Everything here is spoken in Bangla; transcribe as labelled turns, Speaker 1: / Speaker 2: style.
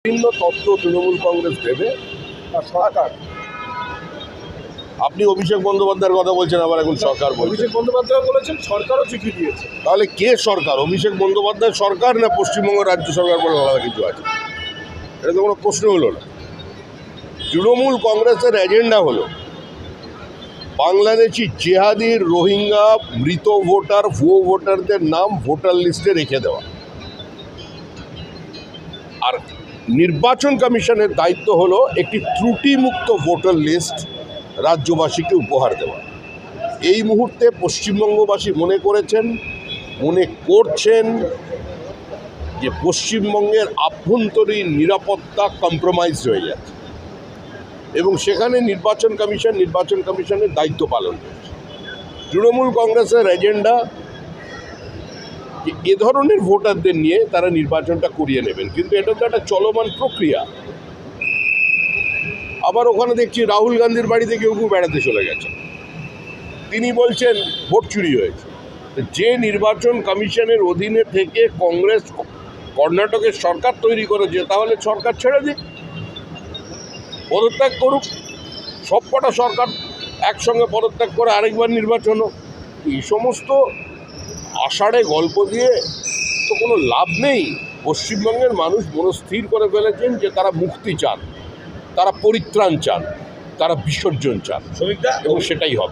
Speaker 1: ভিন্ন তত্ত্ব তৃণমূল কংগ্রেস দেবে
Speaker 2: আর সরকার,
Speaker 1: আপনি অভিষেক বন্দ্যোপাধ্যায়ের কথা বলছেন, আবার এখন সরকার বলছেন।
Speaker 2: অভিষেক বন্দ্যোপাধ্যায় বলেছেন সরকারও চিঠি দিয়েছে।
Speaker 1: তাহলে কে সরকার? অভিষেক বন্দ্যোপাধ্যায় সরকার না পশ্চিমবঙ্গ রাজ্য সরকার বলে আলাদা কিছু আছে? এটা তো কোনো প্রশ্ন হলো না। তৃণমূল কংগ্রেসের এজেন্ডা হলো বাংলাদেশি জেহাদি রোহিঙ্গা মৃত ভোটার ভুয়ো ভোটারদের নাম ভোটার লিস্টে রেখে দেওয়া, আর নির্বাচন কমিশনের দায়িত্ব হলো একটি ত্রুটিমুক্ত ভোটার লিস্ট রাজ্যবাসীকে উপহার দেওয়া। এই মুহূর্তে পশ্চিমবঙ্গবাসী মনে করছেন যে পশ্চিমবঙ্গের আভ্যন্তরীণ নিরাপত্তা কম্প্রোমাইজ হয়ে যাচ্ছে এবং সেখানে নির্বাচন কমিশনের দায়িত্ব পালন করছে। তৃণমূল কংগ্রেসের এজেন্ডা যে এ ধরনের ভোটারদের নিয়ে তারা নির্বাচনটা করিয়ে নেবেন, কিন্তু এটা তো একটা চলমান প্রক্রিয়া। আবার ওখানে দেখছি রাহুল গান্ধীর বাড়িতে কেউ বেড়াতে চলে গেছে, তিনি বলছেন ভোট চুরি হয়েছে। যে নির্বাচন কমিশনের অধীনে থেকে কংগ্রেস কর্ণাটকের সরকার তৈরি করেছে, তাহলে সরকার ছেড়ে দিক, পদত্যাগ করুক। সবকটা সরকার একসঙ্গে পদত্যাগ করে আরেকবার নির্বাচন হোক। এই সমস্ত আষাঢ়ে গল্প দিয়ে তো কোনো লাভ নেই। পশ্চিমবঙ্গের মানুষ মনস্থির করে ফেলেছেন যে তারা মুক্তি চান, তারা পরিত্রাণ চান, তারা বিসর্জন চান, এবং সেটাই হবে।